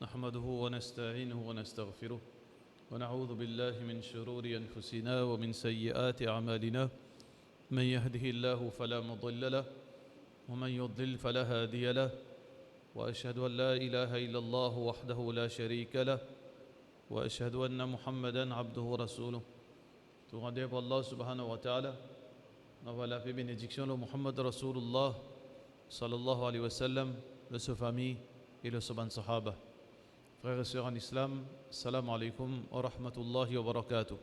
نحمده ونستعينه ونستغفره ونعوذ بالله من شرور أنفسنا ومن سيئات أعمالنا من يهده الله فلا مضل له ومن يضلل فلا هادي له وأشهد أن لا إله إلا الله وحده لا شريك له وأشهد أن محمدا عبده ورسوله. Tout rendez pour Allah subhanahu wa ta'ala. Nous voilà fait bénédiction de Muhammad Rasulullah sallallahu alayhi wa sallam, de sa famille et de ses sahaba. Frères et sœurs en islam, salam alaykum wa rahmatullahi wa barakatuh.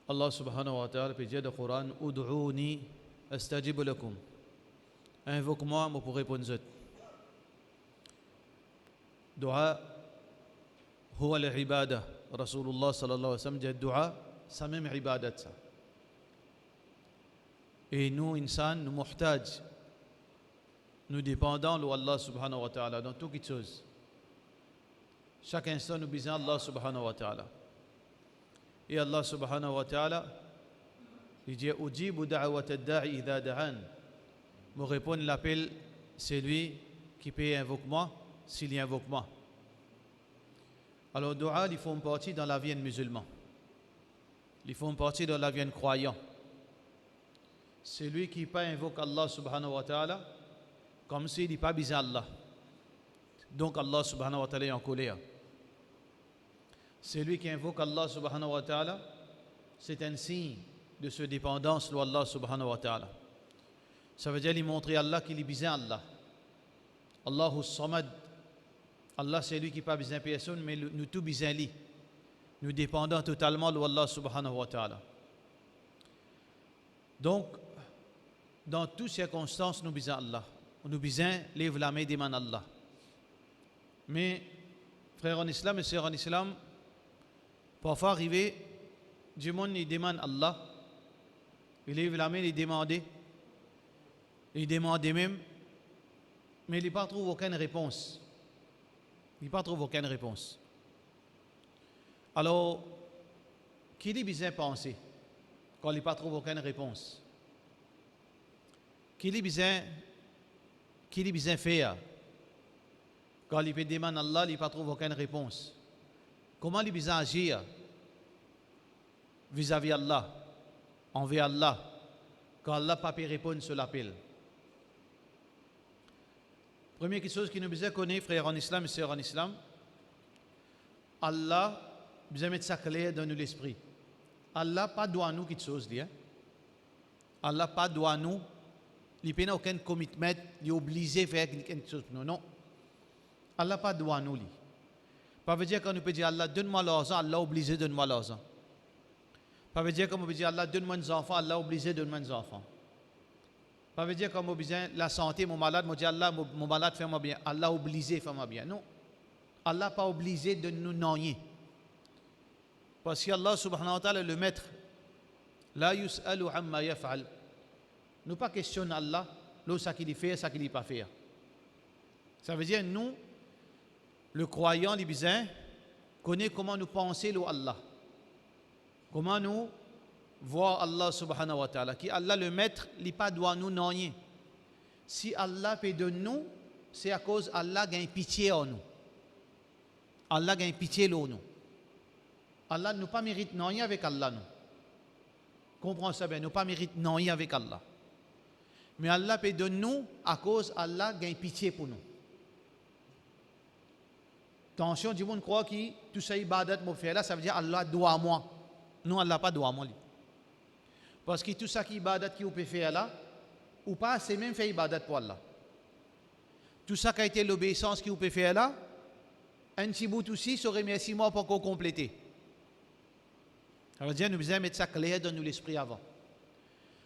Allah subhanahu wa ta'ala peut dire dans le Coran, Ud'ouni astajib lakum. Invoque-moi, moi pour répondre. Dua, huwa al-ibadah. Rasulullah sallallahu alayhi wa sallam dit dua, ça même ibadat ça. Et nous, insan, nous muhtaj, nous dépendons de Allah subhanahu wa ta'ala dans toutes les choses. Chaque instant, nous besoin Allah subhanahu wa ta'ala. Et Allah subhanahu wa ta'ala, il dit Ujibu da'wat ad-da'i idha da'an. Me répondre l'appel, c'est lui qui peut invoquer moi, s'il invoque moi. Alors, dua, ils font partie dans la vie de musulman. Ils font partie dans la vie de croyant. Celui qui pas invoque Allah subhanahu wa ta'ala, comme s'il n'est pas besoin Allah. Donc Allah subhanahu wa ta'ala est en colère. Celui qui invoque Allah subhanahu wa ta'ala, c'est un signe de sa dépendance de Allah subhanahu wa ta'ala. Ça veut dire lui montrer Allah qu'il est besoin Allah. Allahu samad. Allah c'est lui qui n'a pas besoin de personne, mais nous tous besoin lui. Nous dépendons totalement de Allah subhanahu wa ta'ala. Donc, dans toutes circonstances, nous besoin Allah. Nous besoin lève la main et demande Allah. Mais, frères en islam et sœurs en islam, parfois arriver, du monde il demande Allah, il lève la main et il demande même, mais il ne trouve aucune réponse. Il ne trouve aucune réponse. Alors, qui dit besoin penser quand il ne trouve aucune réponse? Qui dit besoin faire quand il peut demander à Allah, il ne trouve aucune réponse? Comment il besoin agir vis-à-vis Allah, envers Allah, quand Allah n'a pas pu répondre sur l'appel? Première chose qui nous besoin connaître, frères en islam et sœurs en islam, Allah besoin mettre ça clair dans l'esprit. Allah pas doit nous quelque chose là. Allah pas doit nous, il n'a aucun commitment, il est obligé de faire quelque chose. Non, non. Allah pas doit nous. Pas veut dire qu'on peut dire Allah donne-moi l'argent, Allah obligé de donner-moi l'argent. Pas veut dire qu'on peut dire Allah donne-moi des enfants, Allah obligé de donner des enfants. Pas veut dire qu'on a besoin de la santé, mon malade, moi dis Allah, mon malade fait-moi bien, Allah obligé fait-moi bien. Non. Allah pas obligé de nous noyer. Parce que Allah subhanahu wa ta'ala le maître. La yus'alu amma yaf'al. Nous pas questionner Allah, l'eau ça qu'il fait, ça qu'il n'est pas fait. Ça veut dire nous, le croyant, les besoins, connaît comment nous penser le Allah. Comment nous voir Allah subhanahu wa ta'ala. Qui Allah le maître, il pas doit nous noyer. Si Allah peut de nous, c'est à cause Allah gagne pitié en nous. Allah gagne pitié en nous. Allah ne pas mérite noyer avec Allah nous. Comprends ça bien, nous pas mérite noyer avec Allah. Mais Allah peut de nous à cause Allah gagne pitié pour nous. Attention, du monde croit que tout ça ibadat me fait là, ça veut dire Allah doit à moi. Non, Allah pas doit à moi. Parce que tout ça qui ibadat qui vous peut faire là, ou pas, c'est même fait ibadat pour Allah. Tout ça qui a été l'obéissance qui vous peut faire là, un petit bout aussi, ça remercie moi pour qu'on complète. Alors, nous devons mettre ça clair dans l'esprit avant.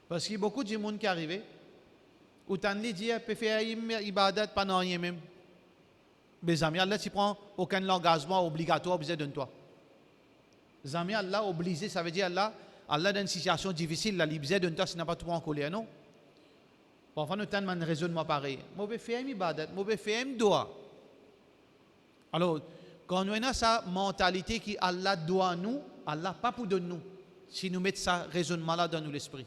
Parce qu'il y a beaucoup de monde qui arrivent, où tu as dit, peut faire ibadat pendant rien même. Mais amis, Allah, tu prends aucun engagement obligatoire besoin de toi. Les amis, Allah obligé, ça veut dire Allah dans une situation difficile, la libère de toi, si n'a pas tout en colère, non? Parfois, nous avons un raisonnement pareil. Je vais faire une ibadat, je vais faire un doigt. Alors, quand nous avons cette mentalité qui Allah doit nous, Allah pas pour de nous, si nous mettons ce raisonnement-là dans l'esprit.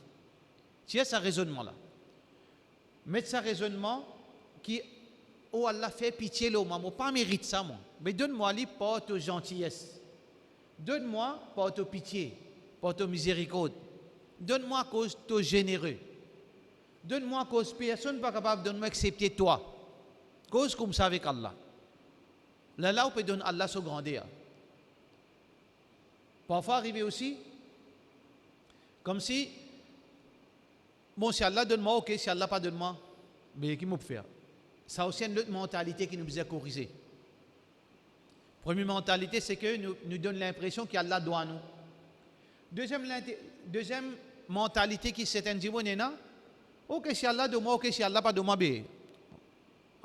Si ce raisonnement-là, mettre ce raisonnement qui oh Allah, fais pitié, là, moi, pas mérite ça, moi. Mais donne-moi les pas de gentillesse. Donne-moi pas de pitié, pas de miséricorde. Donne-moi à cause de généreux. Donne-moi à cause personne pas capable de nous accepter toi. Cause comme ça avec Allah. Là, on peut donner Allah sa grandeur. Parfois, arriver aussi, comme si, bon, si Allah donne-moi, ok, si Allah pas donne-moi, mais qui m'a faire? Ça aussi une autre mentalité qui nous a corrigé. Première mentalité, c'est que nous donne l'impression qu'Allah doit à nous. Deuxième mentalité qui s'est dit, ok, si Allah de moi, ok, si Allah pas de moi, ben,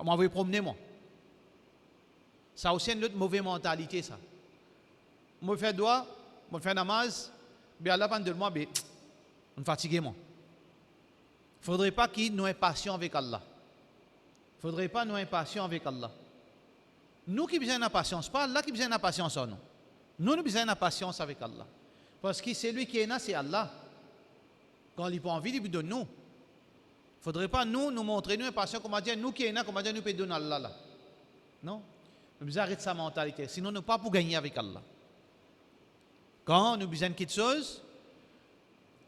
moi, je vais promener moi. Ça aussi une autre mauvaise mentalité, ça. Moi, je fais doigt, moi, je fais namaz, ben Allah pas de moi, ben, on fatigue moi. Il ne faudrait pas qu'il nous impatient avec Allah. Il ne faudrait pas nous impatient avec Allah. Nous qui besoin de patience, pas Allah qui besoin de patience en nous. Nous avons besoin de patience avec Allah. Parce que celui qui est là, c'est Allah. Quand il n'a pas envie, il nous donne nous. Il ne faudrait pas nous montrer, nous impatients, comment dire, nous qui est là, comment dire, nous pouvons donner Allah là. Non. Nous devons arrêter sa mentalité. Sinon, nous ne pouvons pas gagner avec Allah. Quand nous avons besoin de quelque chose,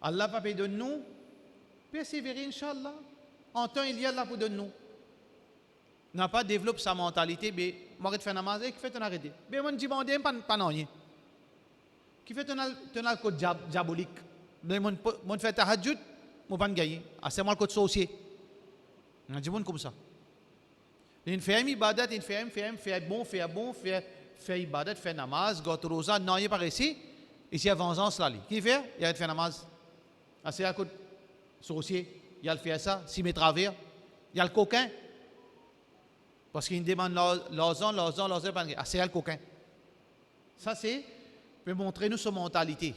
Allah va donner nous, persévérer, Inch'Allah. En temps, il y a là pour donner nous. N'a pas développé sa mentalité, mais moi je fais namaz et qui fait ton arrêté. Mais moi je dis pas non. Qui fait ton code diabolique. Mais moi je fais tahajjud, moi pas gagner. Ah c'est moi le code sorcier. On dit comme ça. Il fait ibadat, il fait bon, fait ibadat, fait namaz, got rosa, non il est par ici. Ici a vengeance là. Qui fait? Il a fait namaz. Ah c'est un code sorcier. Il a fait ça, s'il met travers. Il y a le coquin. Parce qu'il demande l'argent, c'est le coquin. Ça, c'est pour montrer nous sa mentalité.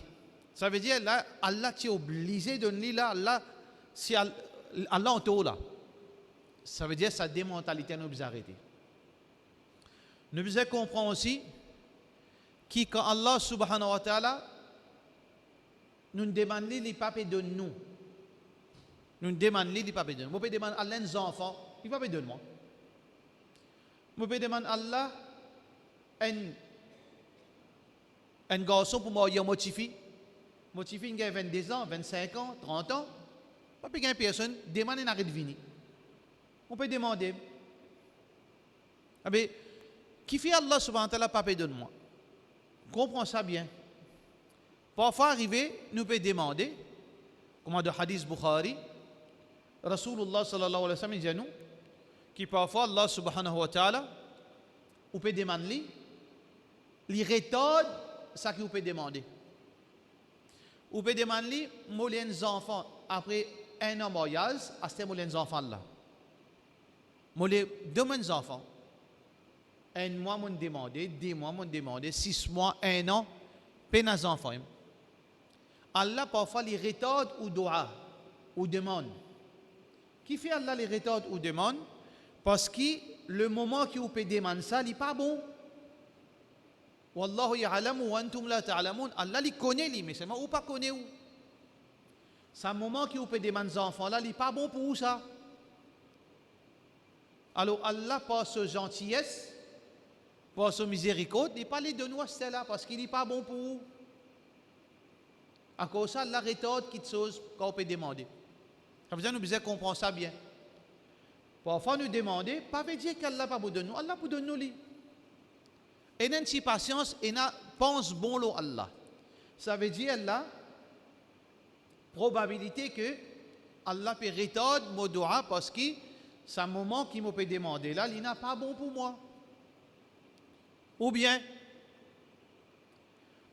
Ça veut dire, là, Allah t'est obligé de nous là, Allah, si Allah en tout là. Ça veut dire, sa démentalité nous a arrêté. Nous devons comprendre aussi que quand Allah subhanahu wa ta'ala nous demande les papiers de nous. Nous demandons les papiers de nous. Vous pouvez demander à l'un enfants, il va pas de moi. Je peux demander à Allah un garçon pour moi, il y a motivé. Motivé, il a 22 ans, 25 ans, 30 ans. Pas une personne demande un arrêt de venir. On peut demander. Ah ben, qui fait Allah subhanahu wa ta'ala, papa donne-moi. Comprends ça bien. Parfois, arriver, nous pouvons demander, comme dans le hadith Bukhari, Rasulullah sallallahu alayhi wa sallam dit nous, qui parfois Allah subhanahu wa ta'ala ou peut demander les méthodes ça que vous pouvez demander ou peut demander les enfants après un an mariage à ces les enfants là les deux enfants un mois m'ont demandé 2 mois m'ont demandé 6 mois 1 an peine les enfants Allah parfois les méthodes ou doa ou demande qui fait Allah les méthodes ou demande parce que le moment qui vous peut demander ça, il n'est pas bon. Wallahu ya'lamu wa antum la ta'lamun. Allah il connaît lui, mais seulement ou pas connaît où. C'est un moment qui vous peut demander aux enfants là, il n'est pas bon pour vous ça. Alors Allah par sa gentillesse, par sa miséricorde, il n'est pas les de nous à cela parce qu'il n'est pas bon pour vous. À cause de ça, Allah rétorque quelque chose qu'on peut demander. Ça veut dire que nous devons comprendre ça bien. Parfois nous demander, pas veut dire qu'Allah pas vous donne nous, Allah vous donne nous li. Et n'a si patience et n'a pense bon lo Allah. Ça veut dire là probabilité que Allah peut retarder mon doua parce que c'est un moment qui me peut demander là, il n'a pas bon pour moi. Ou bien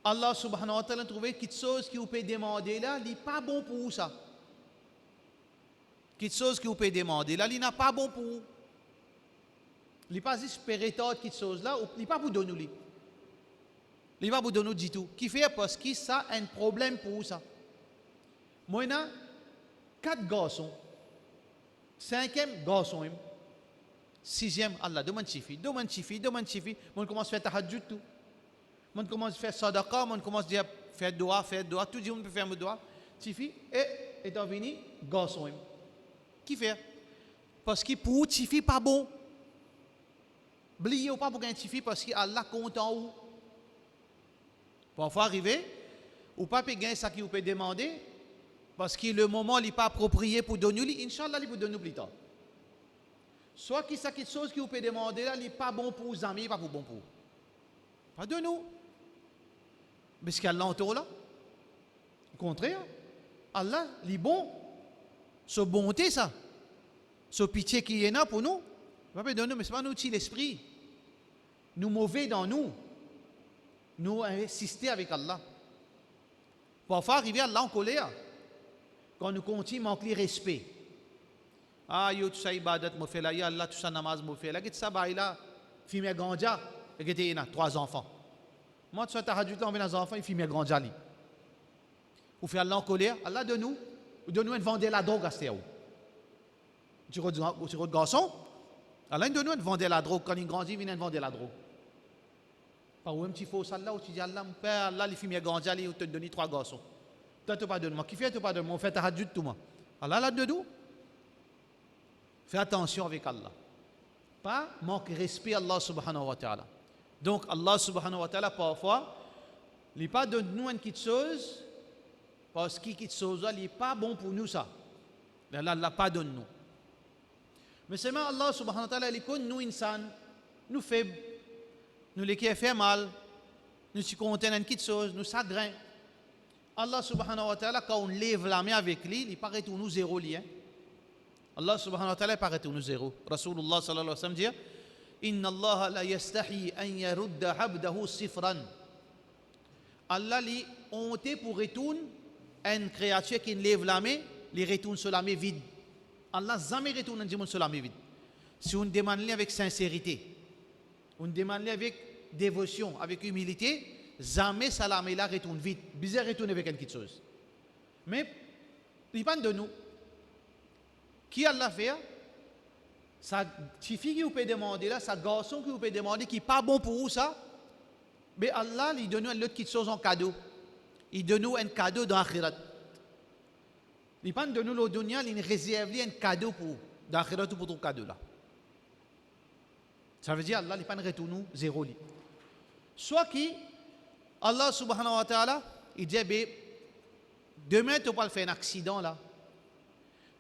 Allah subhanahu wa ta'ala trouvé quelque chose qui vous peut demander là, il n'est pas bon pour vous ça. Quelque chose que vous pouvez demander, là, il n'est pas bon pour vous. Il n'est pas espéré quelque chose là, il n'est pas pour donner. Il n'est pas pour donner du tout. Qui fait parce que ça a un problème pour vous ça. Moi, j'ai 4 garçons. 5e garçon. 6e, Allah, demande chifi. Moi, commence à faire tahajjud tout. Moi, commence à faire sadaqa, moi, commence à faire doa. Tout le monde peut faire doa. Chifi, et étant venu, garçon. Qui fait? Parce que pour Tifi pas bon. Oubliez pas pour identifier parce que Allah compte en vous. Parfois arriver, ou pas gagner ça qui vous peut demander, parce que le moment n'est pas approprié pour donner, Inch'Allah, il vous donne plus tard. Soit qui ça quelque chose qui vous peut demander là, il n'est pas bon pour vos amis, pas bon pour vous. Pas de nous. Parce qu'Allah entoure là. Au contraire, Allah, il est bon. Ce bonté, ça. Ce pitié qui est là pour nous. Pas de nous, mais ce n'est pas nous qui l'esprit. Nous mauvais dans nous. Nous insister avec Allah. Parfois, arriver à Allah en colère. Quand nous continuons à manquer de respect. Ah, yo, tout ça, ibadat, mo fait là, ya Allah, tout ça, namaz, mo fait là. Qu'est-ce que ça, bah, là, fille, grandja, et que t'es 3 enfants. Moi, tu sais, t'as rajouté en venant enfants, il fille, grandja, li. Ou fait Allah en colère, Allah de nous, ou de nous, vendre la drogue à ce où. Tu regardes garçon, Allah de nous, vendre la drogue, quand il grandit, il vient vendre la drogue. Par où un petit faux là, où tu dis, Allah, mon père, Allah, les filles, grandja, li, ou te donne 3 garçons. Toi, tu pas de moi. Qui fait, tu pas de moi, on fait ta rajouté tout moi. Allah, là de nous. Fais attention avec Allah. Pas manque de respect à Allah subhanahu wa ta'ala. Donc Allah subhanahu wa ta'ala parfois, il n'est pas de nous une petite chose, parce que cette chose là, il n'est pas bon pour nous ça. Allah ne l'a pas donné nous. Mais c'est même Allah subhanahu wa ta'ala, il connaît nous insan, nous faibles, nous les qui fait mal, nous qui contiennent une petite chose, nous chagrins. Allah subhanahu wa ta'ala, quand on lève la main avec lui, il paraît pour nous zéro lien. Allah subhanahu wa ta'ala paraît nous zéro. Rasulullah sallallahu alayhi wa sallam dit Inna Allah la yastahi an yarudda abdahu sifran. Allah li honte pour retourner une créature qui lève la main, li retourne sur la main vide. Allah jamais retourne sur la main vide. Si on demande avec sincérité, on demande avec dévotion, avec humilité, jamais ça la main là retourne vide. Bizarre retourne avec quelque chose. Mais il pas de nous. Qui Allah fait? Sa petite fille qui vous peut demander là, sa garçon qui vous peut demander qui n'est pas bon pour vous ça, mais Allah il donne une autre petite chose en cadeau. Il donne nous un cadeau dans l'akhirat. Il pas de nous le dunya, il réserve un cadeau pour dans l'akhirat pour ton cadeau là. Ça veut dire Allah il pas retourne nous zéro li. Soit qui Allah subhanahu wa ta'ala il dit demain tu vas faire un accident là.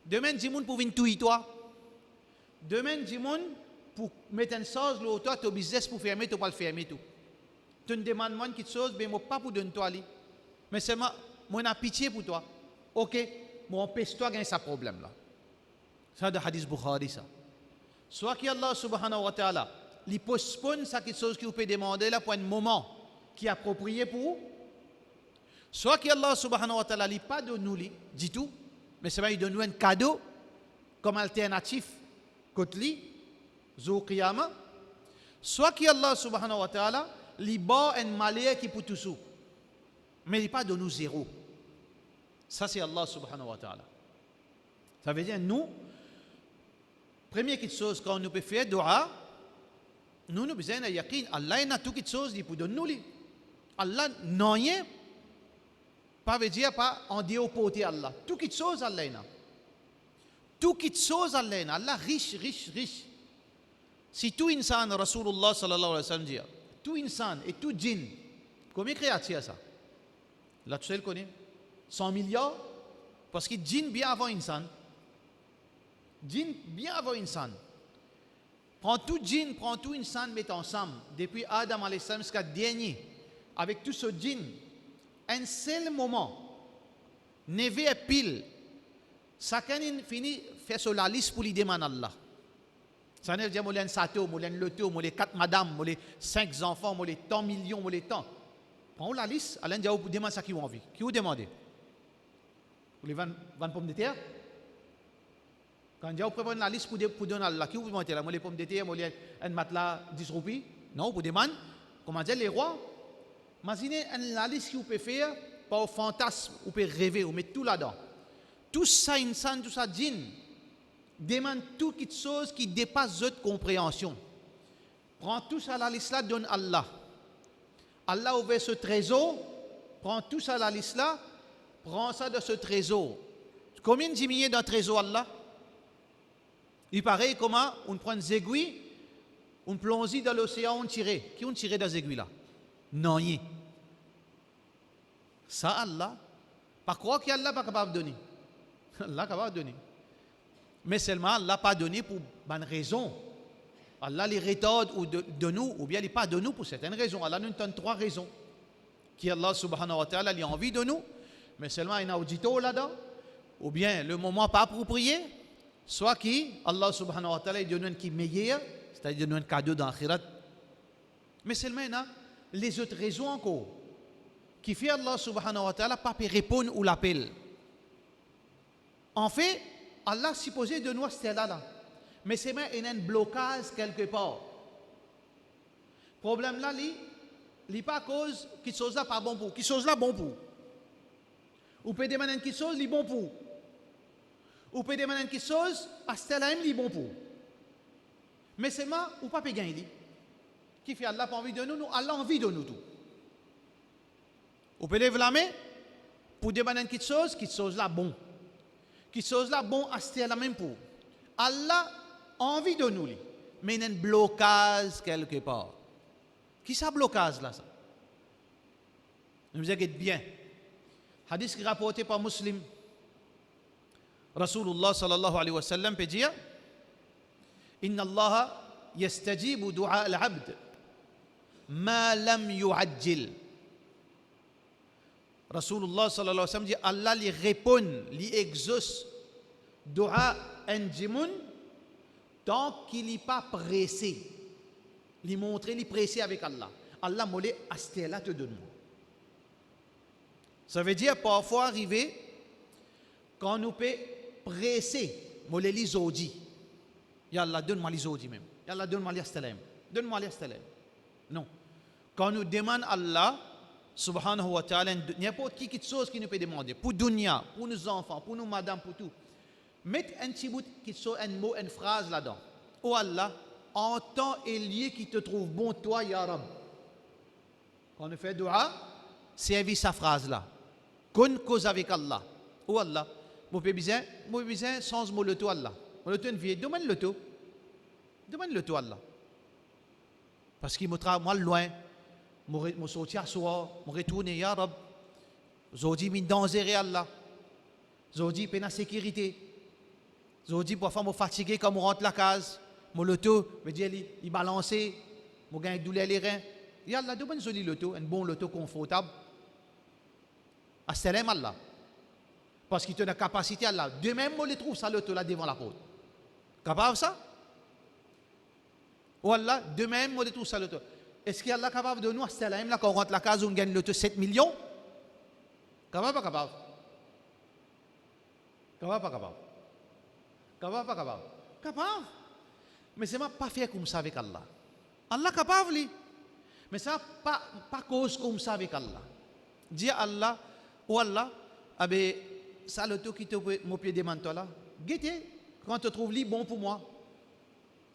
Demain, dis-moi pour venir tuer toi. Demain, dis-moi pour mettre une chose, toi, ton business pour fermer, tu vas le fermer tout. Tu me demandes moi quelque chose, mais moi pas pour donner toi. Mais c'est moi, j'ai pitié pour toi. Ok, moi empêche-toi de gagner ce problème là. Ça, c'est le hadith Bukhari ça. Soit qu'Allah subhanahu wa ta'ala, il postpone ça quelque chose que vous pouvez demander là pour un moment qui est approprié pour vous. Soit qu'Allah subhanahu wa ta'ala, il pas de nous, dit tout. Mais c'est vrai, il donne nous un cadeau comme alternatif contre lui, Zou Qiyama. Soit qu'Allah subhanahu wa ta'ala, il bat un malheur qui peut tout sous. Mais il pas de nous zéro. Ça, c'est Allah subhanahu wa ta'ala. Ça veut dire, nous, première chose, quand nous pouvons faire dua, nous avons besoin de yakin. Allah a toutes les choses, il peut donner nous. Allah n'a rien. Pas veut dire pas en déopoter Allah. Toutes les choses Allah a. Toutes les choses Allah a. Allah riche, riche, riche. Si tout insan, Rasulullah sallallahu alayhi wa sallam dit, tout insan et tout djinn, combien de créatures ça? Là, tu sais le connaît? 100 milliards? Parce que djinn bien avant insan. Djinn bien avant insan. Prends tout djinn, prends tout insan, mets ensemble. Depuis Adam alayhi salam jusqu'à dernier. Avec tout ce djinn. Un seul moment, neve et pile, chacun finit faire sur la liste pour lui demander Allah. Ça veut dire, moi, j'ai un sato, moi, j'ai un loto, moi, j'ai 4 madames, moi, j'ai 5 enfants, moi, j'ai tant millions, moi, j'ai tant. Prends la liste, Alain dit, vous demandez ça qui vous envie. Qui vous demandez? Vous voulez 20 pommes de terre? Quand vous préparez la liste pour donner Allah, qui vous demandez là? Moi, les pommes de terre, moi, j'ai un matelas 10 roupies. Non, vous demandez, comment dire, les rois? Imaginez la liste que vous pouvez faire, pas au fantasme, vous pouvez rêver, vous mettez tout là-dedans. Tout ça, insan, tout ça, djinn, demande toutes les choses qui dépassent votre compréhension. Prends tout ça à la liste là, donne Allah. Allah ouvre ce trésor, prends tout ça à la liste là, prends ça de ce trésor. Combien de diminués dans le trésor Allah? Il paraît comment on prend des aiguilles, On plonge dans l'océan, on tire. Qui on tire dans les aiguilles là? Non, rien. Ça, Allah, pas croire qu'Allah n'est pas capable de donner. Allah est capable de donner. Mais seulement, Allah n'a pas donné pour bonne raison. Allah les rétorde de nous, ou bien il n'est pas de nous pour certaines raisons. Allah nous donne 3 raisons. Qui Allah subhanahu wa ta'ala a envie de nous, mais seulement il y a un audito là-dedans, ou bien le moment pas approprié, soit qui, Allah subhanahu wa ta'ala, il donne un qui est meilleur, c'est-à-dire il donne un cadeau dans l'akhirat. Mais seulement il y a les autres raisons encore, qui fait Allah subhanahu wa ta'ala pas répondre ou l'appel. En fait, Allah supposé de nous c'était là. Mais c'est même il y a un blocage quelque part. Le problème là, il n'est pas à cause quelque chose là pas bon pour, quelque chose là bon pour. Ou peut demander quelque chose, il est bon pour. Ou peut demander quelque chose, parce que là, il est bon pour. Mais seulement, ou pas peut gagner. Qui fait Allah pas envie de nous, Allah a envie de nous tout. Ou peut lever la main pour demander quelque chose là bon. Quelque chose là bon, c'est la même pour. Allah a envie de nous, mais il y a un blocage quelque part. Qui ça blocage là ça? Nous vous inquiétez bien. Hadith qui est rapporté par Muslim. Rasulullah sallallahu alayhi wa sallam peut dire Inna Allah yastajibu du'a al-abd ma lam yu'ajjil. Rasulullah sallallahu alayhi wa sallam dit Allah lui répond, lui exauce du'a un djimoun tant qu'il n'est pas pressé. Lui montrer, lui pressé avec Allah. Allah m'a dit astela te donne. Ça veut dire parfois arriver quand nous peut presser, m'a dit zodi. Ya Allah donne-moi les zodi même. Ya Allah donne-moi les astelem. Donne-moi les astelem. Non. Quand nous demandons Allah subhanahu wa ta'ala n'importe qui quelque chose qui nous peut demander pour dunya, pour nos enfants, pour nos madames, pour tout. Mettez un petit bout quelque chose, un mot, une phrase là-dedans. Oh Allah, en temps et lieu qui te trouve bon, toi, Ya Rab. Quand on fait dua, servis sa phrase là. Qu'on cause avec Allah. Oh Allah, mon besoin sans mot le tout Allah. Mon le tout une vie, demande le tout. Demande le tout Allah. Parce qu'il me travaille moi loin, me sortir à soi, me retourner, Ya Rab. Zodi min danger Allah. Zodi peine à sécurité. Zodi parfois me fatigué quand je rentre la case. Mon loto, me dit il balancer, mon gagne douleur les reins. Ya Allah, demande un joli loto, un bon loto confortable. Assalam Allah. Parce qu'il te la capacité Allah. De même, on le trouve ça loto là devant la porte. Capable ça? Ou Allah, de même, on le trouve ça loto. Est-ce qu'Allah est capable de nous, assalam là, quand on rentre la case, on gagne loto 7 millions? Capable pas capable? Capable pas capable? Capable pas capable? Capable. Mais c'est pas faire comme ça avec Allah. Allah est capable, lui. Mais ça pas cause comme ça avec Allah. Dis à Allah, ou Allah, ça le tout qui te mon pied demande toi là. Guettez, quand tu trouves lui bon pour moi.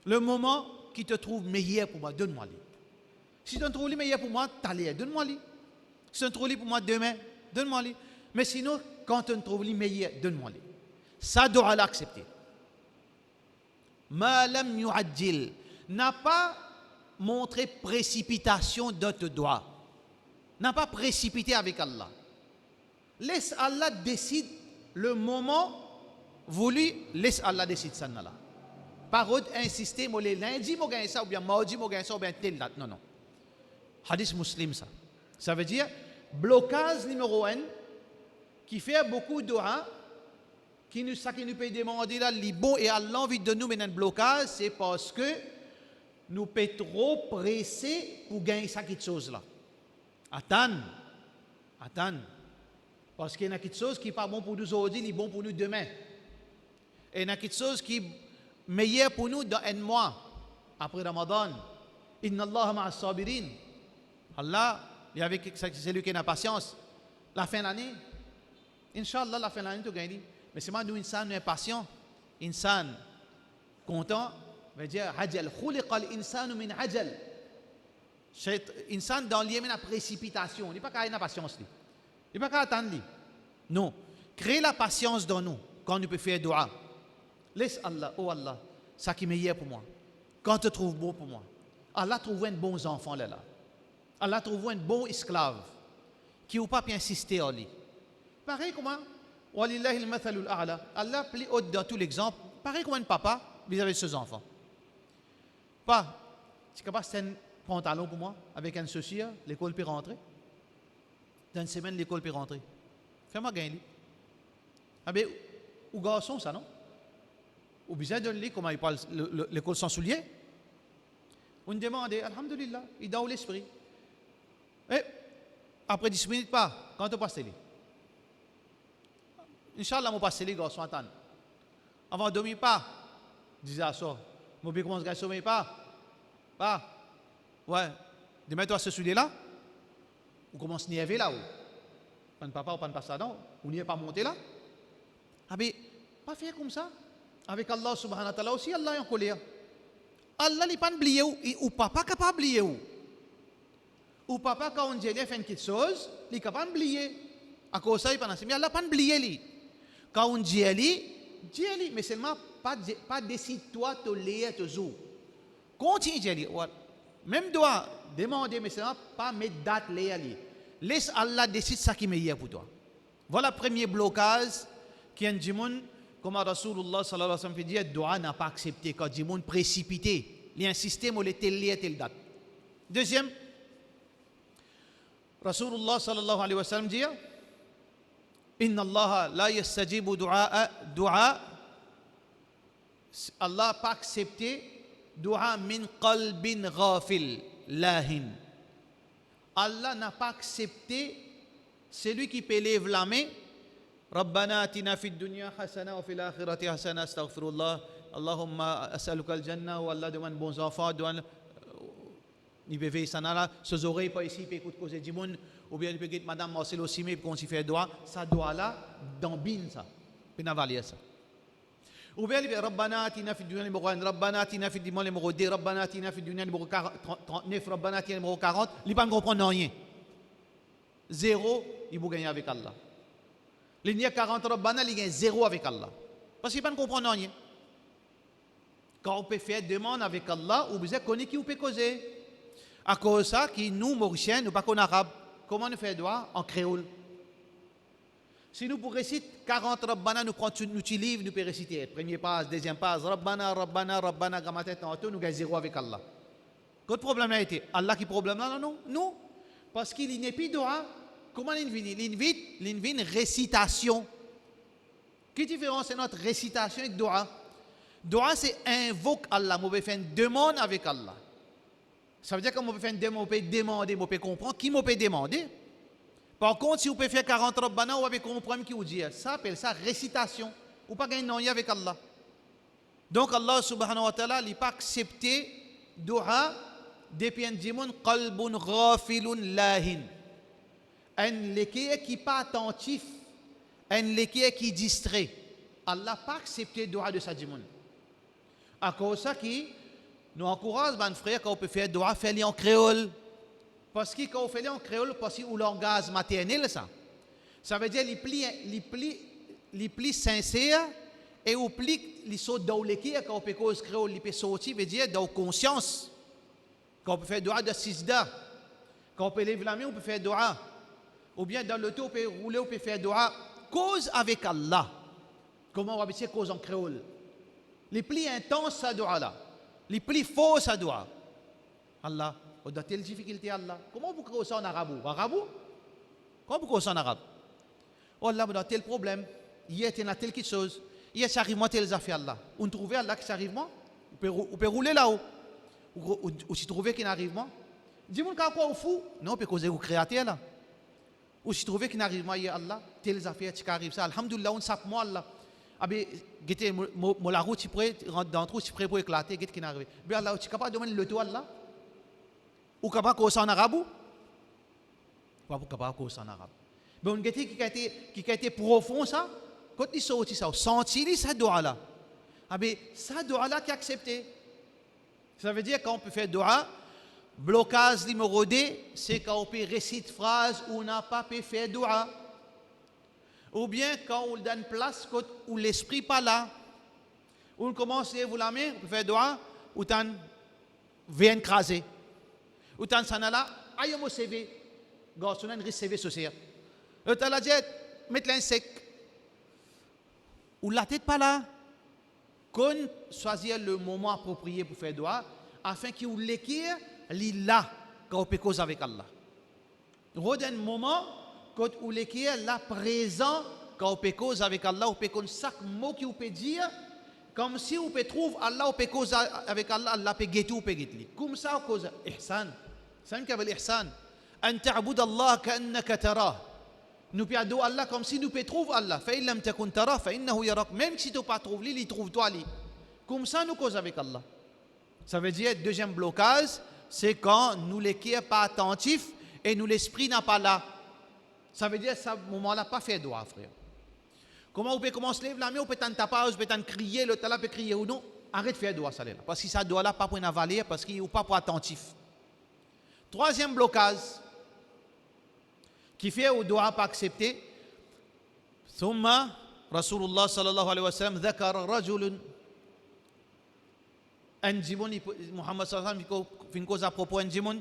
Le moment qui te trouve meilleur pour moi, donne-moi lui. Si tu trouves lui meilleur pour moi, t'allais, donne-moi lui. Si tu trouves lui pour moi demain, donne-moi lui. Mais sinon, quand tu trouves lui meilleur, donne-moi lui. Ça doit l'accepter. Ma lam yu'ajjil n'a pas montré précipitation dans tes doigts. N'a pas précipité avec Allah. Laisse Allah décide le moment voulu, laisse Allah décide ça là. Par contre, insister, moi les lundi moi gagne ça ou bien mardi moi gagne ça ou bien telle date. Non non. Hadith muslim ça. Ça veut dire blocage numéro 1 qui fait beaucoup de doigts. Qui nous peut demander là, les bons et Allah envie de nous mettre un blocage, c'est parce que nous sommes trop pressés pour gagner ça quelque chose là. Attends. Parce qu'il y a quelque chose qui n'est pas bon pour nous aujourd'hui, il est bon pour nous demain. Et il y a quelque chose qui est meilleur pour nous dans un mois, après Ramadan. Inna Allah ma'a sabirin. Allah, il y avait celui qui a la patience. La fin de l'année, Inch'Allah, la fin de l'année, tu gagnes. Mais c'est moi, nous, insan, nous, impatients. Insan, content, veut dire, hajjal. Khuliqal insanu min hajjal. Insan, dans l'yémen, la précipitation. Il n'est pas qu'à la patience. Il n'est pas qu'à attendre. Non. Crée la patience dans nous, quand nous pouvons faire dua. Laisse Allah, oh Allah, ça qui est meilleur pour moi. Quand tu trouves bon pour moi. Allah trouve un bon enfant là. Allah trouve un bon esclave qui ou pas pu insister en lui. Pareil comment Walillahi al-mathalul a'la. Allah plus haut dans tout l'exemple. Pareil comme un papa vis-à-vis de ses enfants. Pas, tu es capable de un pantalon pour moi avec un chaussure, l'école peut rentrer. Dans une semaine, l'école peut rentrer. Fais-moi gagner. Ah ben, ou garçon ça non? Ou besoin de lui comment il parle l'école sans souliers. On demande, alhamdulillah, il donne l'esprit. Et après 10 minutes, pas, quand on passe les. Inch'Allah, on passe les garçons, attendent. Avant de dormir, pas, disait à ça. Mon bien commence à sommeiller, pas. Ouais, demain, toi, ce soulier-là, on commence à nier là-haut. Pas de papa ou pas de papa, non, on n'y est pas monté là. Ah, mais, pas faire comme ça. Avec Allah subhanahu wa ta'ala aussi, Allah est en colère. Allah n'est pas oublié ou papa capable oublier ou papa quand on dit il fait quelque chose il est capable oublier à cause ça il pas mais Allah pas oublier lui quand on dit lui mais seulement pas décide toi de lire toujours continue dire même doit demander mais seulement pas mettre date lire lui laisse Allah décider ça qui est meilleur pour toi. Voilà le premier blocage qui est dit comme Rasulullah sallallahu alayhi wa sallam fait dire, le dua n'a pas accepté quand dit monde précipité. Il insisté, mais il était telle date. Deuxième, Rasulullah sallallahu alayhi wa sallam dit, Inna Allah la yastajibu dua. Allah n'a pas accepté dua min qalbin ghafil lahin. Allah n'a pas accepté celui qui peut lever la main. ربنا آتنا في الدنيا حسنة وفي الآخرة حسنة استغفر الله اللهم أسألك الجنة والله demande bons enfants demande ni bébé ça là ses oreilles pas ici peut écouter cause du monde ou bien peut être madame Marcel aussi mais quand on fait doigt ça doit là dans bin ça peut n'avaler ça ou bien ربنا آتنا في الدنيا numéro 1 ربنا آتنا في الدنيا numéro 2 ربنا آتنا في الدنيا numéro 39 ربنا آتنا numéro 40 il pas comprendre rien zéro il peut gagner avec Allah. Il y a 40 rabbana, il y a 0 avec Allah. Parce qu'il ne comprend rien. Quand on peut faire demande avec Allah, on besoin connaître qui on peut causer. À cause de ça, qui nous, Mauriciens, nous ne parlons pas arabe. Comment nous faisons doigt en créole? Si nous pour réciter 40 rabbana, nous prenons notre livre, nous pouvons réciter. Premier passe, deuxième passe, rabbana, rabbana, rabbana, grammaire, tantôt, nous gagnons 0 avec Allah. Quel problème a été? Allah qui problème là? Non, non. Parce qu'il n'y a plus de doigt. Comment l'invite? L'invite récitation. Quelle différence est notre récitation avec dua? Dua, c'est invoque Allah. On peut faire une demande avec Allah. Ça veut dire qu'on peut faire une demande, on peut demander, on peut comprendre qui on peut demander. Par contre, si on peut faire 40 rabbana, on peut comprendre qui vous dit. Ça appelle ça récitation. Ou pas gagner non avec Allah. Donc Allah subhanahu wa ta'ala, il n'a pas accepté dua depuis un dimun qalbun ghafilun lahin. Un léqué qui n'est pas attentif, un léqué qui est distrait. Allah n'a pas accepté le dua de sa dimoun. À cause de ça, nous encourage, mes frères, quand on peut faire dua, faire-le en créole. Parce que quand on fait en créole, parce qu'il y a un langage maternel, ça veut dire les plis sincères et au plis les sauts dans l'équé, quand on peut cause créole, il peut sortir, veut dire dans conscience. Quand on peut faire dua de sisda, quand on peut lever la main, on peut faire dua. Ou bien dans l'auto, on peut rouler, on peut faire dua. Cause avec Allah. Comment on va dire cause en créole? Les plus intenses, ça dua là. Les plus faux, ça dua. Allah, on a telle difficulté, Allah. Comment vous créez ça en arabe? Comment vous créez ça en arabe? Oh Allah, on a tel problème. Hier, il y a telle quelque chose. Hier, ça arrive, moi, telles affaires là. On trouve Allah qui s'arrive, moi. On peut rouler là-haut. Ou si trouver qu'il n'arrive, moi. Dis-moi quoi au fou? Non, on peut causer au créateur là. Ou si trouver qu'il n'arrive pas, Allah, telles affaires qui arrivent, ça, alhamdoulilah, on sape moi, Allah. Ah ben, guettez, moi la route, tu prêt, rentre dans le trou, tu prêt pour éclater, guettez qui n'arrive. Ben Allah, tu es capable de demander le toit, Allah? Ou capable de causer en arabe? Pas capable de causer en arabe. Ben, on guettez qui a été profond, ça, quand il sortit ça, senti ça doit là. Ah ben, ça doit là qui est accepté. Ça veut dire qu'on peut faire doua. Blocage numéro 2, c'est quand on peut réciter phrase où on n'a pas pu faire doua. Ou bien quand on donne place où l'esprit pas là. Où on commence à vous la main, on peut faire doua, ou vient écraser. Ou tant ça là, aïe mon CV, garçon a un CV social. Et t'as la dit, mettre l'un sec. Ou la tête pas là. Qu'on choisir le moment approprié pour faire droit, afin qu'il ou l'équire, là, quand on peut cause avec Allah. Rodin moment, quand on l'équire, là présent, quand on peut cause avec Allah, on peut connaître chaque mot qu'il peut dire, comme si on peut trouver Allah, on peut cause avec Allah, Allah peut guetter ou peut guetter. Comme ça, on cause ihsan. C'est un qu'avec l'ihsan. أن تعبد الله كأنك تراه. Nous pouvons Allah comme si nous pouvons trouver Allah. فإن لم تكن تراه فإنه يراك. Même si tu ne peux pas trouver, il trouve toi. Comme ça, nous cause avec Allah. Ça veut dire, deuxième blocage, c'est quand nous l'équipe pas attentif et nous l'esprit n'a pas là. Ça veut dire, à ce moment-là, pas faire droit, frère. Comment on peut commencer la main, on peut t'en taper, on peut t'en crier, le talent peut crier ou non. Arrête de faire droit, ça là. Parce que ça doit là pas pour une avaler, parce qu'il n'est pas pour attentif. Troisième blocage, qui fait au doigt pas accepter. ثم رسول الله صلى الله عليه وسلم ذكر رجل un jimon Muhammad sallallahu alayhi wa sallam fin cause à propos un jimon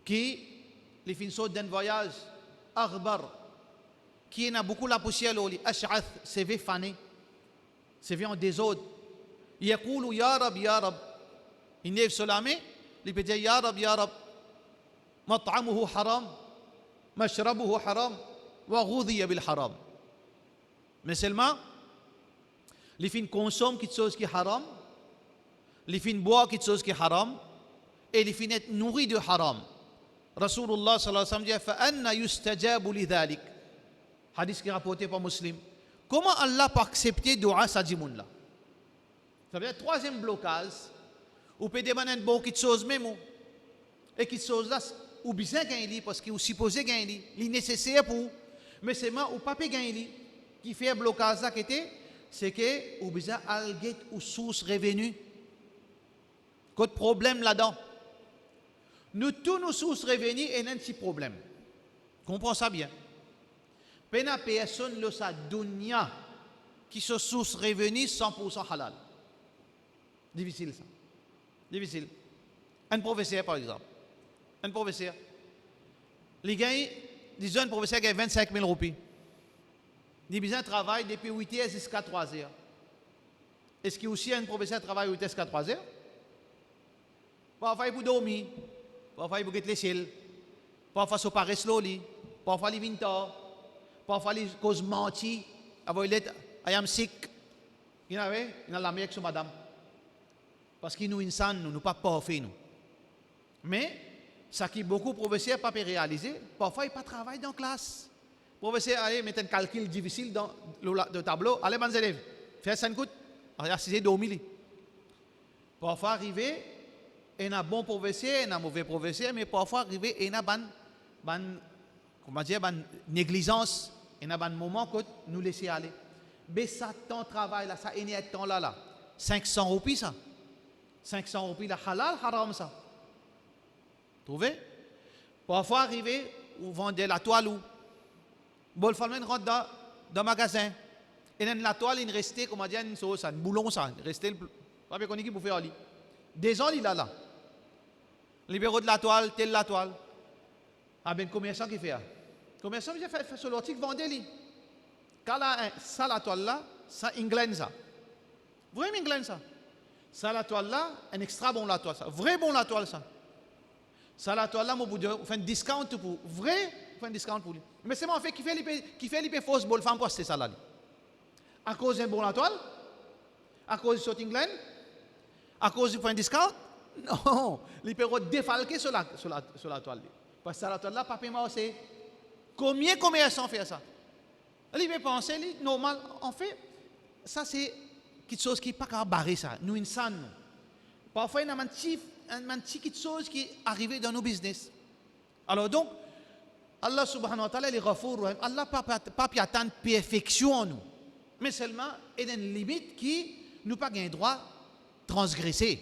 qui les fin saut d'un voyage aghbar qui a beaucoup la poussière l'oli ash'ath CV fané CV en désordre يقول يا رب il neve solamé il peut dire يا رب مطعمه حرام مشربه حرام وغذي بالحرام mais seulement les fin consomme quelque chose qui est haram les fins boire quelque chose qui est haram et les fins être nourris de haram. Rasulullah sallallahu alayhi wa sallam dit فَأَنَّ يُسْتَجَابُ لِذَلِكَ hadith qui est rapporté par Muslim. Comment Allah peut accepter dua sa djimoun là? Ça veut dire troisième blocage ou peut demander quelque chose même et quelque chose là ou bien gagner parce qu'il est supposé gagner il est nécessaire pour mais c'est moi ou pas gagner qui fait blocage là c'est que ou bien alget ou source revenu. Quel problème là-dedans? Nous tous nos sources revenus et un petit problème. Comprends ça bien. Pena personne le sa dunya qui se source revenus 100% halal. Difficile ça. Difficile. Un professeur par exemple. Un professeur. Les gars, disons un professeur qui a 25 000 roupies. Il a besoin de travail depuis 8 heures jusqu'à 3 heures. Est-ce qu'il y a aussi un professeur qui travaille 8 heures jusqu'à 3 heures? Parfois il faut dormir, parfois il faut get les ciels, parfois il faut pas rester slowly, parfois il vient tard, parfois il cause menti, avant il est I am sick, il a la meilleure que madame, parce qu'il nous insan, nous pas parfait nous. Mais ça qui beaucoup de professeurs pas réaliser, parfois il pas travailler dans la classe. Professeur allez mettre un calcul difficile dans le tableau, allez bons élèves, faire 5 coups, assisez dormir. Parfois arriver il y a un bon professeur, il y a un mauvais professeur, mais parfois arrivé, il y a une négligence, il y a un moment que nous laisser aller. Mais ça, ton travail là, ça, il y a temps là, 500 roupies ça. 500 roupies là, halal, haram ça. Trouvez? Parfois arrivé, vous vendez la toile ou, bon, il rentre dans le magasin, et dans la toile, il restait, comment dire, un boulon ça, il restait, pas bien qu'on qui pour faire aller. Des gens, il a là. Libéraux de la toile, tel la toile. Ah ben, commerçant qui fait ça. Commerçant qui fait sur l'article, vendez-le. Quand ça, la toile là, ça, England ça. Vraiment England ça. Ça, la toile là, un extra bon la toile ça. Vrai bon la toile ça. Ça, la toile là, mon bout de, on fait un discount pour. Vrai, on fait un discount pour lui. Mais c'est moi, en fait, qui fait l'IP fausse bol, femme poster ça là. À cause d'un bon la toile, à cause de South England, à cause du point de discount? Non, il peut défalquer sur la toile. Parce que la toile là, pas paiement c'est. Combien de commerçants font ça? Il peut penser, normal, en fait, ça c'est quelque chose qui n'est pas capable de barrer ça. Nous, insan. Parfois, il y a un petit quelque chose qui est arrivé dans nos business. Alors donc, Allah subhanahu wa ta'ala, il est Ghafour, Allah pas pu atteindre perfection en nous. Mais seulement, il y a une limite qui nous pas gain droit transgresser.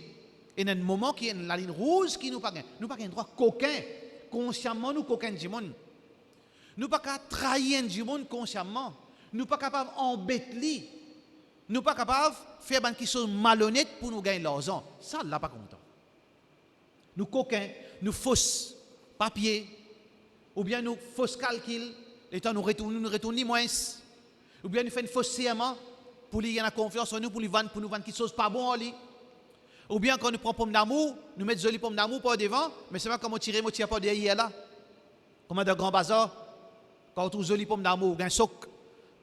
Il y a un moment qui est la ligne rouge qui nous pas gain. Nous pas gain droit coquin. Consciemment, nous coquin du monde. Nous pas capable trahir du monde consciemment. Nous pas capable embêter. Nous pas capable faire quelque chose malhonnête pour nous gagner l'argent. Ça, là pas content. nous coquins, nous fausses papier, ou bien nous fausses calculs, et temps nous retournons moins, ou bien nous faisons une fausse serment pour lui gagner confiance en nous, pour nous vendre quelque chose pas bon en lui. Ou bien quand nous prenons pomme d'amour, nous mettons jolie pomme d'amour par devant, mais c'est pas comme on tire pas derrière là. Comme dans grand bazar, quand on trouve jolie pomme d'amour, un soc.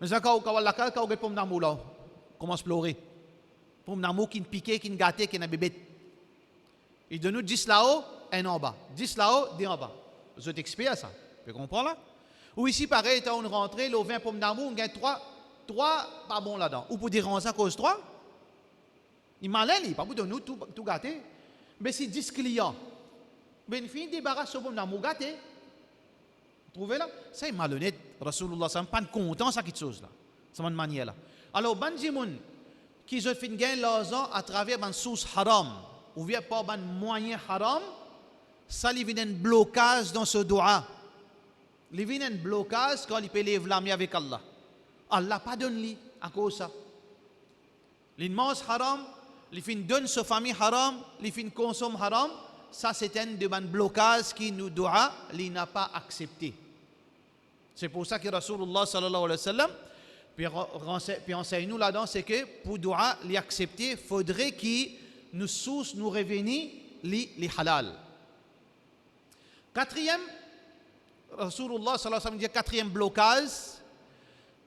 Mais quand on a la cale, quand on a pomme d'amour là, on commence à pleurer. Pomme d'amour qui ne piquait, qui ne gâtait, qui n'a bébé. Il donne nous 10 là-haut, un en bas. 10 là-haut, 10 en bas. Je t'explique ça. Tu comprends là? Ou ici, pareil, quand on rentre, le 20 pommes d'amour, on gagne 3 pas bons là-dedans. Ou pour dire on ça cause 3. Il malin, il pas pour de nous tout gâter. Mais si 10 clients, ben il finit débarrasse ce pomme d'amour gâté. Vous trouvez là? C'est malhonnête. Rasulullah, ça ne pas content, ça quelque chose là. C'est une manière là. Alors, Banjimoun, qui se fait gagner l'argent à travers une source haram, ou bien par un moyen haram, ça lui vient un blocage dans ce doua. Il vient un blocage quand il peut lever l'ami avec Allah. Allah pas donne lui à cause de ça. Il mange haram, il fait donne sa famille haram, il fait consomme haram. Ça c'est un de ban blocage qui nous doit, il n'a pas accepté. C'est pour ça que Rasulullah sallallahu alayhi wa sallam puis enseigne-nous là-dedans, c'est que pour doua l'accepter, il faudrait qu'il nous source, nous revenir les halal. Quatrième, Rasulullah sallallahu alayhi wa sallam dit quatrième blocage.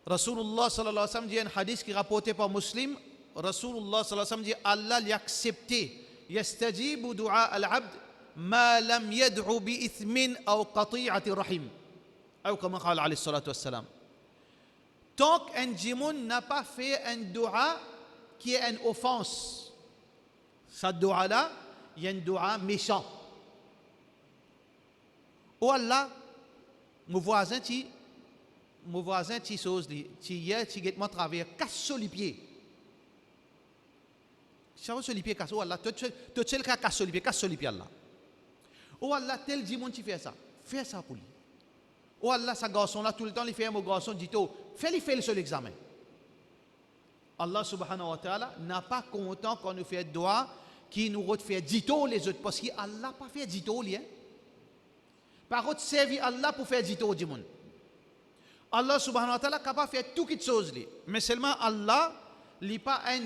Rasulullah sallallahu alayhi wa sallam dit un hadith qui est rapporté par Muslim. Rasulullah sallallahu alayhi wa sallam dit Allah l'accepter. يستجيب دعاء العبد ما لم يدعو بإثم أو قطيعة رحم أو كما قال عليه الصلاة والسلام. Tant qu'un djimoun n'a pas fait un dua qui est une offense, cette dua là, il y a un dua méchant. Oh Allah, mon voisin qui chose qui hier qui get moi travers casse les pieds. Ça va sur les pieds casse. Oh Allah, tu le casse sur les pieds Allah. Oh Allah, tel djimoun qui fait ça pour lui. Oh Allah, ce garçon là tout le temps il fait un garçon dit oh, fais le seul examen. Allah subhanahu wa ta'ala n'a pas content quand nous fait doigt qui nous refait dito les autres parce qu'Allah pas fait dito lui. Par contre servir Allah pour faire dito du monde. Allah subhanahu wa ta'ala capable faire tout quelque chose lui. Mais seulement Allah n'est pas un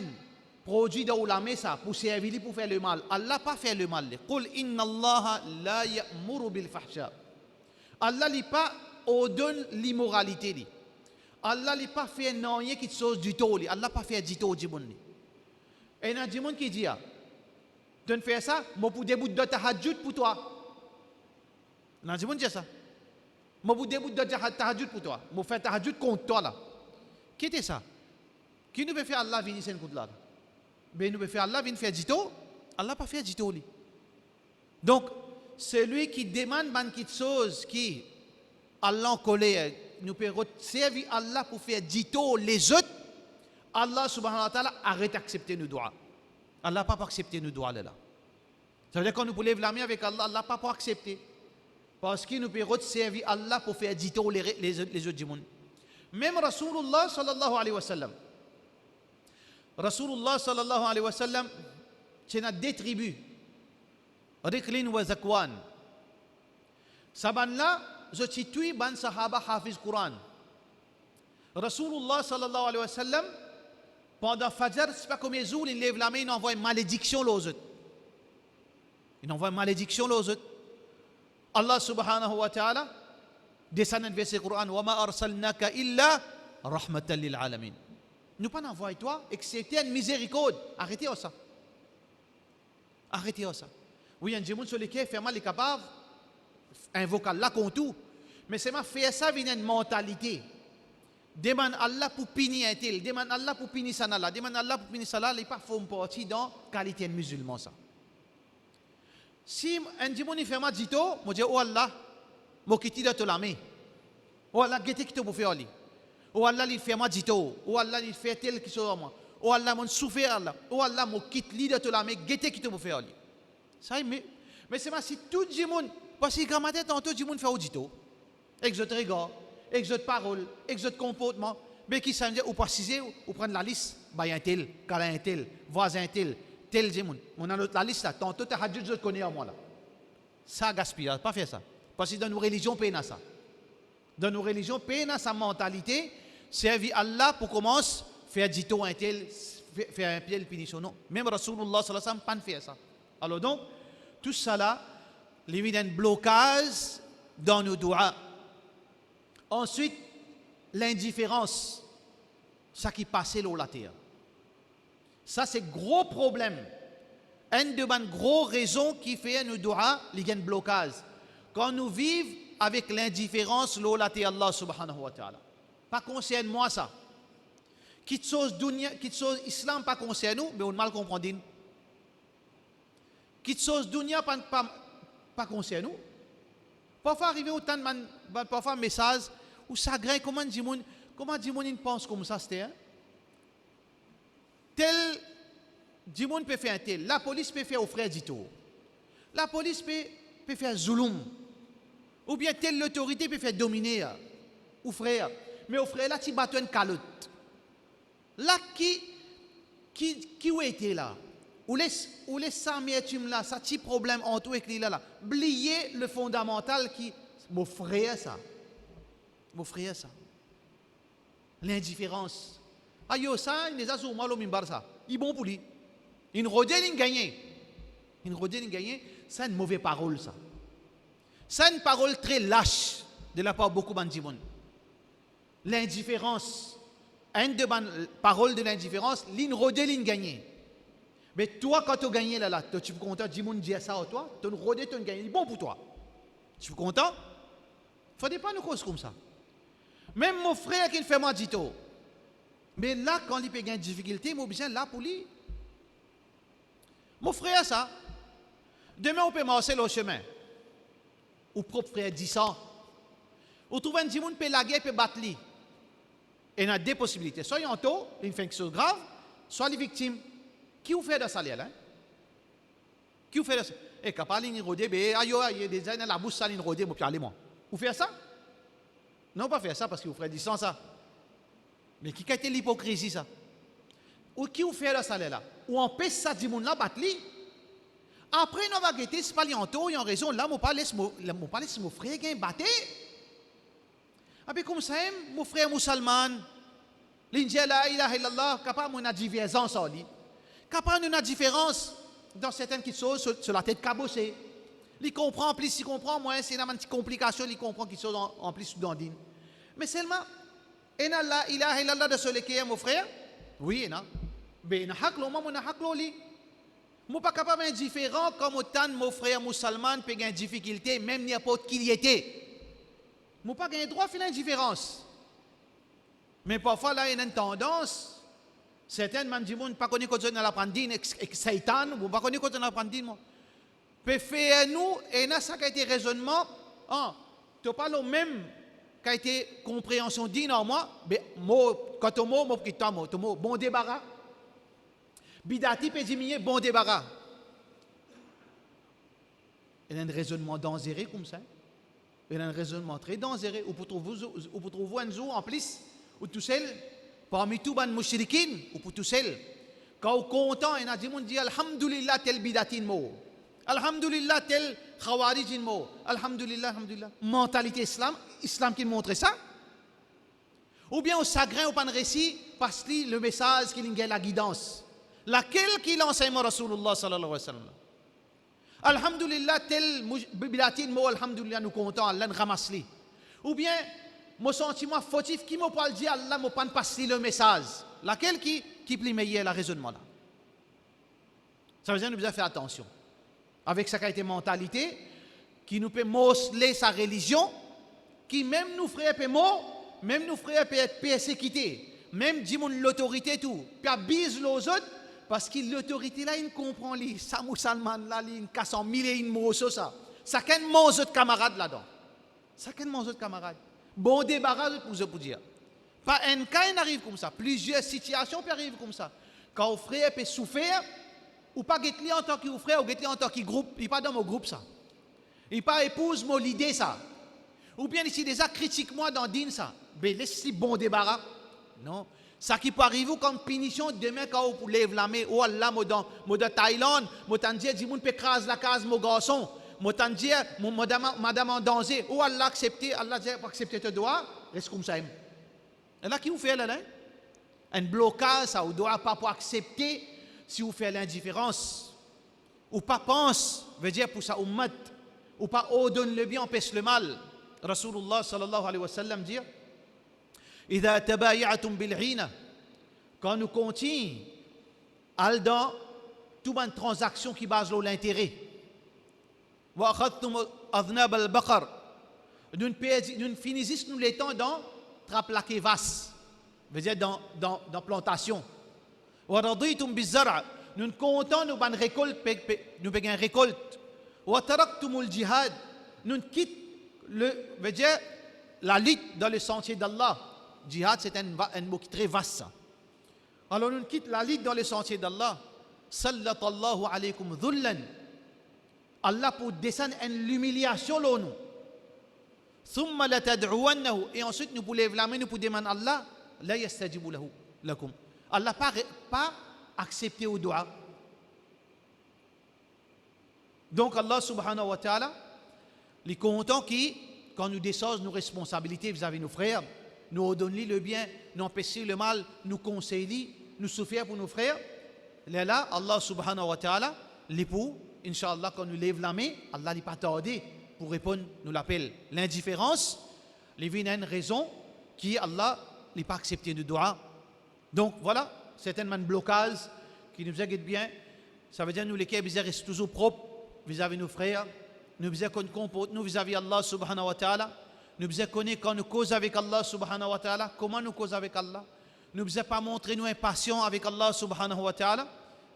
produit dans la mesa pour servir pour faire le mal. Allah pas fait le mal. Qul inna Allah la ya'muru bil fahsha. Allah n'est pas ordonne l'immoralité. Allah n'a pas fait rien qui chose du tout. Allah pas fait du tout du monde. Et il y a des gens qui disent, tu fais ça, moi pour début de tahajjud pour toi. Il y a des gens qui disent ça. Moi pour début de tahajjud pour toi. Moi faire tahajjud contre toi là. Qui est ça? Qui nous peut faire Allah venir ici contre là? Ben nous peut faire Allah venir faire du tout. Allah pas fait du tout. Donc, celui qui demande quelque chose qui Allah en colère, nous peut servir Allah pour faire dito les autres, Allah subhanahu wa ta'ala arrête d'accepter nos doigts. Allah n'a pas accepté nos doigts là. Ça veut dire quand nous lève la main avec Allah, Allah n'a pas accepté. Parce qu'il nous peut servir Allah pour faire dito les autres du monde. Même Rasulullah sallallahu alayhi wa sallam. Rasulullah sallallahu alayhi wa sallam, c'est notre deux tribus. Riklin wa Zakwan. Saban là, je situe ban sahaba hafiz Quran. Rasulullah sallallahu alayhi wa sallam, pendant Fajr, c'est pas comme les jours, il lève la main, il envoie une malédiction aux autres. Il envoie une malédiction aux autres. Allah subhanahu wa ta'ala descend dans le verset Quran, wa ma arsalnaka illa rahmatan lil alamin. Nous pas envoyé toi, excepté une miséricorde. Arrêtez ça. Arrêtez ça. Oui, il y a des gens sur lesquels faire mal est capable, invoquer Allah contre tout. Mais c'est ma faire ça vient une mentalité. Demande Allah pour punir un tel, demande Allah pour punir ça là, demande Allah pour punir ça là, il n'est pas forme partie dans la qualité de musulman ça. Si un démon fait mal dit tout, moi dis oh Allah, moi qui t'ai donné la main. Oh Allah, qu'est-ce que tu peux faire lui? Oh Allah, il fait mal dit tout. Oh Allah, il fait tel qui soit moi. Oh Allah, mon souffert Allah. Oh Allah, moi quitte lui de la main, qu'est-ce que tu peux faire lui? Ça mais c'est pas si tout le monde parce que quand ma tête tantôt tout le monde fait audito. Avec votre regard, avec votre parole, avec votre comportement, mais qui ça veut dire ou préciser ou prendre la liste, bah un tel, câlin un tel, voisin tel, tel monde. On a la liste là, tantôt tu as je te connais à moi là. Ça gaspille, pas faire ça. Parce que dans nos religions, peine à ça. Dans nos religions, peine à sa mentalité, servir Allah pour commencer faire du tout un tel, faire un pied punition. Non, même Rasulullah sallallahu alayhi wa sallam pas faire ça. Alors donc, tout ça là, il y a un blocage dans nos doigts. Ensuite, l'indifférence, ça qui passait l'eau la terre. Ça c'est gros problème. Une de mes grosses raisons qui fait nos doigts, il y a un blocage. Quand nous vivons avec l'indifférence, l'eau la terre Allah subhanahu wa ta'ala. Pas concerne moi ça. Quitte chose dunya, quitte chose islam pas concerne nous, mais on mal comprendre. Quitte chose dunya pas concerne nous. Parfois arriver autant de parfois message ou ça grain comment dit mon pense comme ça c'était. Tel dit mon peut faire un tel, la police peut faire au frère dito. La police peut faire zulum. Ou bien telle l'autorité peut faire dominer ou frère. Mais au frère là tu bats une calotte. Là qui où était là? Ou laisse ça mettre là, ça petit problème entre toi et lui là. Oubliez le fondamental qui mon frère ça. Mon frère ça. L'indifférence. Ayo ça, il les a sur moi le mimbar ça. Il bon pour lui. Une rodelle il gagne. Une rodelle il gagne, ça une mauvaise parole ça. Ça une parole très lâche de la part de beaucoup de gens. L'indifférence. Une de paroles de l'indifférence, l'une rodelle il gagne. Mais toi, quand tu as gagné là, tu es content, dis-moi dire ça à toi, tu as rodé, tu as gagné, c'est bon pour toi. Tu es content? Il ne faut pas nous causer comme ça. Même mon frère qui fait moi dit tout. Mais là, quand il peut gagner une difficulté, il besoin là pour lui. Mon frère, ça, demain on peut marcher le chemin. Ou propre frère dit ça. Ou trouve un dimoun peut laguer, peut battre lui. Et il y a deux possibilités. Soit il en tôt, il fait quelque chose de grave, soit les victimes. Qui vous fait de ça là? Qui vous fait de ça? Et quand parle in rodé, il y a des années la bouche saline rodé, moi parler moi. Vous faites ça? Non, pas faire ça parce que vous ferez du sang ça. Mais qui a été l'hypocrisie ça? Ou qui vous fait de ça là? Ou empêche ça du monde là battre lui? Après nous va guetter, c'est pas lianto, il y a raison là, moi pas laisse mon frère qui battre. Après comme ça, mon frère musulman, l'India la ilaha illallah, capable de divergence en lui. Capable de différence dans certaines choses sur la tête cabossée. Il comprend plus, il comprend moins, c'est une petite complication, il comprend qu'il chose en plus d'andine. Mais seulement, il y a de ce qui est mon frère. Oui, non. Mais il y a un je ne suis pas capable d'être indifférent comme autant mon frère musulman peut avoir une difficulté, même n'importe qui y était. Je n'ai pas le droit de faire l'indifférence. Mais parfois, là, il y a une tendance. Certains m'ont dit, je ne pas connaître quand on a l'apprendre, Satan, ou pas connaître quand on a l'apprendre. Peut faire nous, et là, ça qui a été raisonnement, tu pas le même qui a été compréhension digne en moi, mais quand tu mot, bon débarras. Bidati peut diminuer, bon débarras. Il y a un raisonnement dangereux comme ça. Il y a un raisonnement très dangereux. Ou pour trouver un jour en plus, ou tout seul, parmi tous les mouchriquins, ou pour tout seul, quand on est content, il y a des gens qui disent Alhamdulillah, tel bidatin mot. Alhamdulillah, tel khawarijin mot. Alhamdulillah, alhamdulillah. Mentalité islam qui montre ça. Ou bien on s'agrain au pan récit parce que le message qui est la guidance. Laquelle qui l'enseignement Rasulullah sallallahu alayhi wa sallam. Alhamdulillah, tel bidatin mot, alhamdulillah, nous comptons, Allah nous ramasse. Ou bien, mon sentiment fautif qui m'a pas dit Allah m'a pas passé le message. Laquelle qui plie meilleur la raisonnement là. Ça veut dire que nous devons faire attention. Avec sa qualité mentalité, qui nous peut morceler sa religion, qui même nous ferait être persécutés, même dit l'autorité tout, puis abuse les autres, parce que l'autorité là, il comprend les ça musulman là, il casse en mille et une mots ça. Ça qu'un mon autres camarades là-dedans. Ça qu'un mon autres camarades. Bon débarras pour dire. Pas un cas arrive comme ça, plusieurs situations peuvent arriver comme ça. Quand un frère peut souffrir, ou pas guetter en tant que frère ou guetter en tant que groupe, il pas dans mon groupe ça. Il pas épouse mon l'idée ça. Ou bien ici déjà critique moi dans din ça. Ben laisse bon débarras. Non, ça qui peut arriver comme punition demain quand vous lève la main ou Allah dans Thaïlande, moi t'en dis moun peut craser la case mon garçon m'autant dire, madame en danger, ou Allah accepté, Allah dit, pas accepter tes doigts, reste comme ça. Et là, qui vous fait là? Un blocage, ça, vous ne doit pas accepter si vous faites l'indifférence. Ou pas pense, veut dire pour sa ummat, ou pas ordonne le bien, empêche le mal. Rasulullah sallallahu alayhi wa sallam dit, إذا تبايعتم بالعينة, quand nous continuons, dans toute une transaction qui base sur l'intérêt. وأخذتم أذناب البقر, nous finissons nous les temps dans traplaquer vaste, veut dire dans plantation. وَرَضِيتُمْ بِالزَّرْعِ, nous comptons nous ban récolte, nous payons récolte. وَتَرَكْتُمُ الْجِهَادِ, nous quittons veut dire la lutte dans le sentier d'Allah. Jihad, c'est un mot qui est très vaste. Alors nous quittons la lutte dans le sentier d'Allah. Sallatallahu alaykum dhullan. Allah pour descendre l'humiliation là nous. Thumma la tad'uwannahu, et ensuite nous pour lever la main, nous pour demander à Allah, la yastajibu lakum. Allah pas accepté au doigt. Donc Allah subhanahu wa ta'ala, il est content qui, quand nous déchargeons nos responsabilités vis-à-vis de nos frères, nous ordonnons le bien, nous empêchons le mal, nous conseillons, nous souffrons pour nos frères. Là, Allah subhanahu wa ta'ala, l'époux, Inch'Allah, quand nous lève la main, Allah n'est pas tardé pour répondre, nous l'appelle l'indifférence. Il y a une raison qui, Allah n'est pas accepté de doigt. Donc voilà, c'est un blocage qui nous aide bien. Ça veut dire que nous, les Kébizés, restons toujours propres vis-à-vis de nos frères. Nous devons qu'on comporte nous vis-à-vis d'Allah subhanahu wa ta'ala. Nous devons connaître quand nous causons avec Allah subhanahu wa ta'ala, comment nous causons avec Allah. Nous ne devons pas montrer nous impatients avec Allah subhanahu wa ta'ala.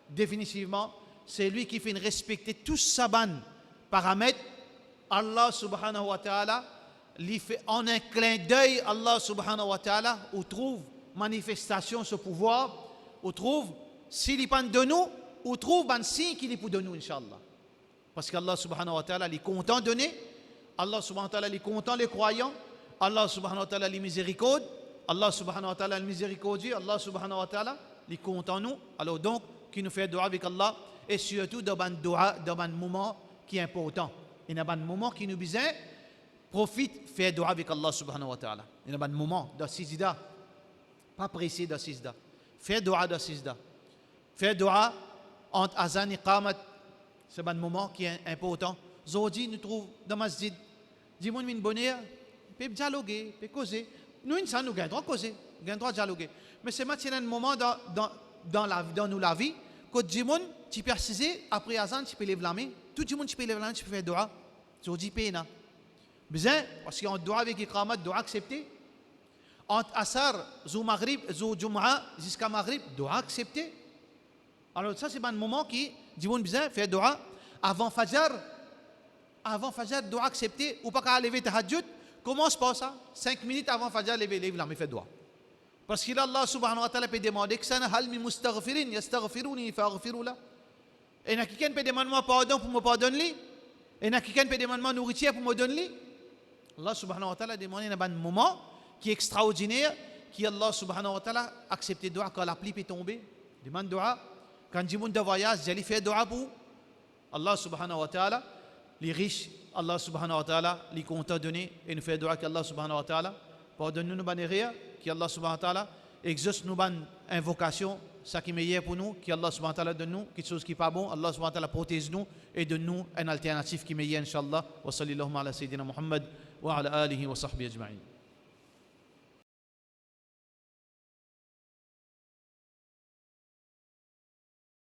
Définitivement, c'est lui qui fait respecter tous sa banne paramètres. Allah subhanahu wa ta'ala, lui fait en un clin d'œil, Allah subhanahu wa ta'ala, où trouve manifestation ce pouvoir, où trouve s'il est pas de nous, où trouve un signe qu'il est pour de nous, Inch'Allah. Parce qu'Allah subhanahu wa ta'ala est content de donner, Allah subhanahu wa ta'ala est content les croyants, Allah subhanahu wa ta'ala est miséricorde, Allah subhanahu wa ta'ala est miséricordieux, Allah subhanahu wa ta'ala est content nous. Alors donc, qui nous fait dua avec Allah, et surtout dans un moment qui est important. Il y a un moment qui nous besoin, profite, faire dua avec Allah subhanahu wa ta'ala. Il y a un moment dans Sijda, pas pressé dans Sijda. Faire dua dans Sijda. Faire dua entre Azan et Qamat. C'est un moment qui est important. Zodi nous trouve dans le masjid. Dis-moi une bonne heure, peut dialoguer, peut causer. Nous, nous avons le droit de causer, nous avons le droit de dialoguer. Mais c'est maintenant un moment dans la vie, que dis-moi, tu peux assiser, après Azan, tu peux lever la main. Tout le monde, tu peux lever la main, tu peux faire dua. Zodi pena. Bien, parce qu'on doit avec Iqamat, doit accepter. Entre Asar, Zou Maghrib, Zou Jum'a, jusqu'à Maghrib, doit accepter. Alors ça, c'est un moment qui, dis-moi bien, faire dua. Avant Fajr, doit accepter. Ou pas qu'à lever Tahajjud, comment se passe ça? 5 minutes avant Fajr, lever la main, fait dua. Parce que Allah subhanahu wa ta'ala peut demander que ça n'a hal mi mustaghfirin, yastaghfiruni faghfiru la. Et n'a quelqu'un peut demander pardon pour me pardonner. Et n'a quelqu'un peut demander nourriture pour me donner. Allah subhanahu wa ta'ala a demandé un moment qui est extraordinaire, qui Allah subhanahu wa ta'ala a accepté dua quand la pluie peut tomber. Demande dua. Quand du monde de voyage, j'allais faire dua pour Allah subhanahu wa ta'ala. Les riches, Allah subhanahu wa ta'ala, les comptes donner et nous faire dua qu'Allah subhanahu wa ta'ala pardonne-nous nos bonnes erreurs, qu'Allah subhanahu wa ta'ala exauce nos bonnes invocations, ça qui est meilleur pour nous, qu'Allah subhanahu wa ta'ala donne nous quelque chose qui n'est pas bon, Allah subhanahu wa ta'ala protège nous et donne nous une alternative qui est meilleure, inshallah. Wa sallallahu ala sayyidina Muhammad wa ala alihi wa sahbihi ajma'in.